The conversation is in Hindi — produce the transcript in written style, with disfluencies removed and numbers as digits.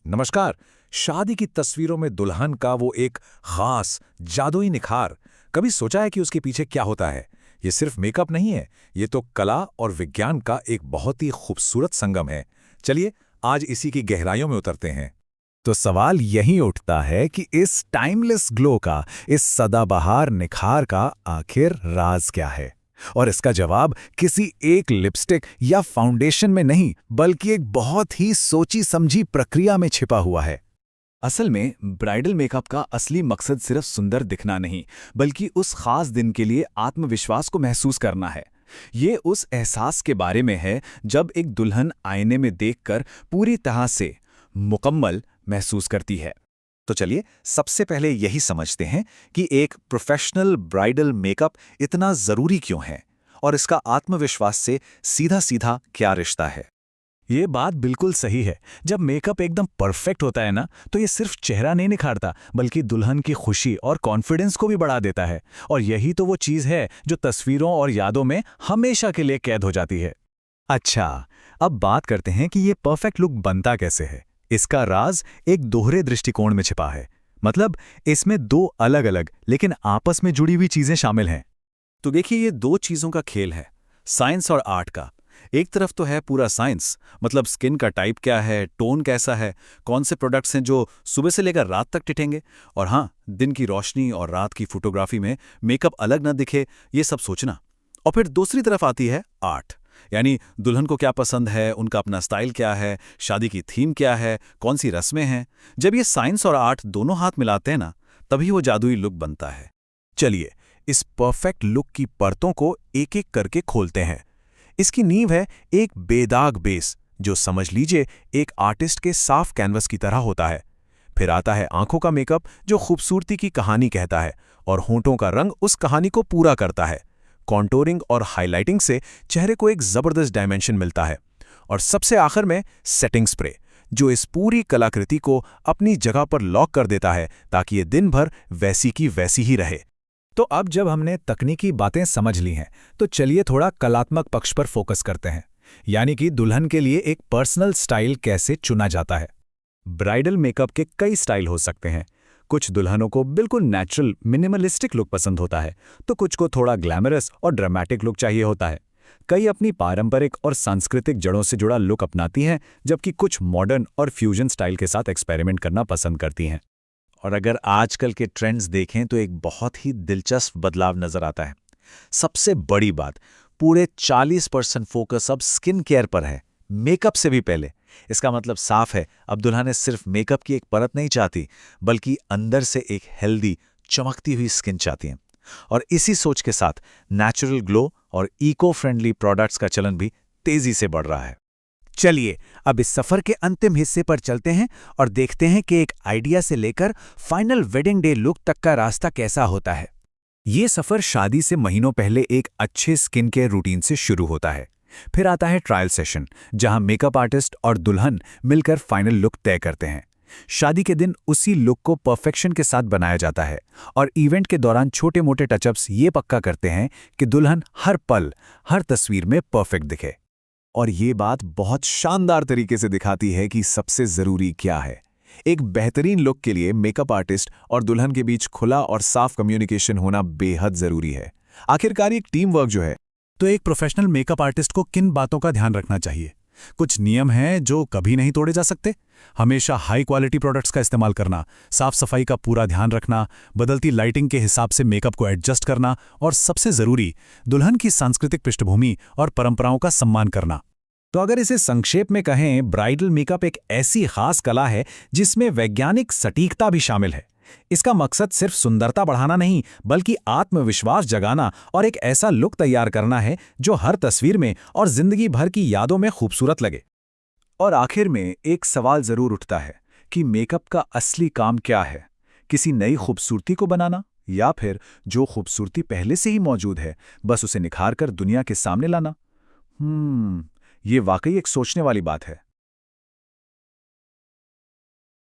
नमस्कार। शादी की तस्वीरों में दुल्हन का वो एक खास जादुई निखार, कभी सोचा है कि उसके पीछे क्या होता है? ये सिर्फ मेकअप नहीं है, ये तो कला और विज्ञान का एक बहुत ही खूबसूरत संगम है। चलिए आज इसी की गहराइयों में उतरते हैं। तो सवाल यही उठता है कि इस टाइमलेस ग्लो का, इस सदाबहार निखार का आखिर राज क्या है? और इसका जवाब किसी एक लिपस्टिक या फाउंडेशन में नहीं, बल्कि एक बहुत ही सोची समझी प्रक्रिया में छिपा हुआ है। असल में ब्राइडल मेकअप का असली मकसद सिर्फ सुंदर दिखना नहीं, बल्कि उस खास दिन के लिए आत्मविश्वास को महसूस करना है। ये उस एहसास के बारे में है जब एक दुल्हन आईने में देखकर पूरी तरह से मुकम्मल महसूस करती है। तो चलिए सबसे पहले यही समझते हैं कि एक प्रोफेशनल ब्राइडल मेकअप इतना जरूरी क्यों है और इसका आत्मविश्वास से सीधा सीधा क्या रिश्ता है। ये बात बिल्कुल सही है। जब मेकअप एकदम परफेक्ट होता है ना, तो ये सिर्फ चेहरा नहीं निखारता, बल्कि दुल्हन की खुशी और कॉन्फिडेंस को भी बढ़ा देता है। और यही तो वो चीज़ है जो तस्वीरों और यादों में हमेशा के लिए कैद हो जाती है। अच्छा, अब बात करते हैं कि ये परफेक्ट लुक बनता कैसे है। इसका राज एक दोहरे दृष्टिकोण में छिपा है। मतलब इसमें दो अलग अलग लेकिन आपस में जुड़ी हुई चीजें शामिल हैं। तो देखिए, ये दो चीजों का खेल है, साइंस और आर्ट का। एक तरफ तो है पूरा साइंस, मतलब स्किन का टाइप क्या है, टोन कैसा है, कौन से प्रोडक्ट्स हैं जो सुबह से लेकर रात तक टिकेंगे, और हाँ, दिन की रोशनी और रात की फोटोग्राफी में मेकअप अलग न दिखे, ये सब सोचना। और फिर दूसरी तरफ आती है आर्ट, यानी दुल्हन को क्या पसंद है, उनका अपना स्टाइल क्या है, शादी की थीम क्या है, कौन सी रस्में हैं। जब ये साइंस और आर्ट दोनों हाथ मिलाते हैं ना, तभी वो जादुई लुक बनता है। चलिए इस परफेक्ट लुक की परतों को एक एक करके खोलते हैं। इसकी नींव है एक बेदाग बेस, जो समझ लीजिए एक आर्टिस्ट के साफ कैनवस की तरह होता है। फिर आता है आंखों का मेकअप, जो खूबसूरती की कहानी कहता है, और होंठों का रंग उस कहानी को पूरा करता है। कॉन्टोरिंग और हाइलाइटिंग से चेहरे को एक जबरदस्त डायमेंशन मिलता है। और सबसे आखिर में सेटिंग स्प्रे, जो इस पूरी कलाकृति को अपनी जगह पर लॉक कर देता है, ताकि ये दिन भर वैसी की वैसी ही रहे। तो अब जब हमने तकनीकी बातें समझ ली हैं, तो चलिए थोड़ा कलात्मक पक्ष पर फोकस करते हैं, यानी कि दुल्हन के लिए एक पर्सनल स्टाइल कैसे चुना जाता है। ब्राइडल मेकअप के कई स्टाइल हो सकते हैं। कुछ दुल्हनों को बिल्कुल नेचुरल मिनिमलिस्टिक लुक पसंद होता है, तो कुछ को थोड़ा ग्लैमरस और ड्रामेटिक लुक चाहिए होता है। कई अपनी पारंपरिक और सांस्कृतिक जड़ों से जुड़ा लुक अपनाती हैं, जबकि कुछ मॉडर्न और फ्यूजन स्टाइल के साथ एक्सपेरिमेंट करना पसंद करती हैं। और अगर आजकल के ट्रेंड्स देखें तो एक बहुत ही दिलचस्प बदलाव नजर आता है। सबसे बड़ी बात, पूरे 40% फोकस अब स्किन केयर पर है, मेकअप से भी पहले। इसका मतलब साफ है, अब दुल्हनें सिर्फ मेकअप की एक परत नहीं चाहती, बल्कि अंदर से एक हेल्दी, चमकती हुई स्किन चाहती हैं। और इसी सोच के साथ नेचुरल ग्लो और इको फ्रेंडली प्रोडक्ट्स का चलन भी तेजी से बढ़ रहा है। चलिए अब इस सफर के अंतिम हिस्से पर चलते हैं और देखते हैं कि एक आइडिया से लेकर फाइनल वेडिंग डे लुक तक का रास्ता कैसा होता है। ये सफर शादी से महीनों पहले एक अच्छे स्किन केयर रूटीन से शुरू होता है। फिर आता है ट्रायल सेशन, जहां मेकअप आर्टिस्ट और दुल्हन मिलकर फाइनल लुक तय करते हैं। शादी के दिन उसी लुक को परफेक्शन के साथ बनाया जाता है, और इवेंट के दौरान छोटे मोटे टचअप्स ये पक्का करते हैं कि दुल्हन हर पल, हर तस्वीर में परफेक्ट दिखे। और ये बात बहुत शानदार तरीके से दिखाती है कि सबसे जरूरी क्या है। एक बेहतरीन लुक के लिए मेकअप आर्टिस्ट और दुल्हन के बीच खुला और साफ कम्युनिकेशन होना बेहद जरूरी है। आखिरकार एक टीम वर्क जो है, तो एक प्रोफेशनल मेकअप आर्टिस्ट को किन बातों का ध्यान रखना चाहिए? कुछ नियम हैं जो कभी नहीं तोड़े जा सकते। हमेशा हाई क्वालिटी प्रोडक्ट्स का इस्तेमाल करना, साफ सफाई का पूरा ध्यान रखना, बदलती लाइटिंग के हिसाब से मेकअप को एडजस्ट करना, और सबसे जरूरी, दुल्हन की सांस्कृतिक पृष्ठभूमि और परंपराओं का सम्मान करना। तो अगर इसे संक्षेप में कहें, ब्राइडल मेकअप एक ऐसी खास कला है जिसमें वैज्ञानिक सटीकता भी शामिल है। इसका मकसद सिर्फ सुंदरता बढ़ाना नहीं, बल्कि आत्मविश्वास जगाना और एक ऐसा लुक तैयार करना है जो हर तस्वीर में और जिंदगी भर की यादों में खूबसूरत लगे। और आखिर में एक सवाल जरूर उठता है कि मेकअप का असली काम क्या है? किसी नई खूबसूरती को बनाना, या फिर जो खूबसूरती पहले से ही मौजूद है, बस उसे निखार कर दुनिया के सामने लाना? ये वाकई एक सोचने वाली बात है।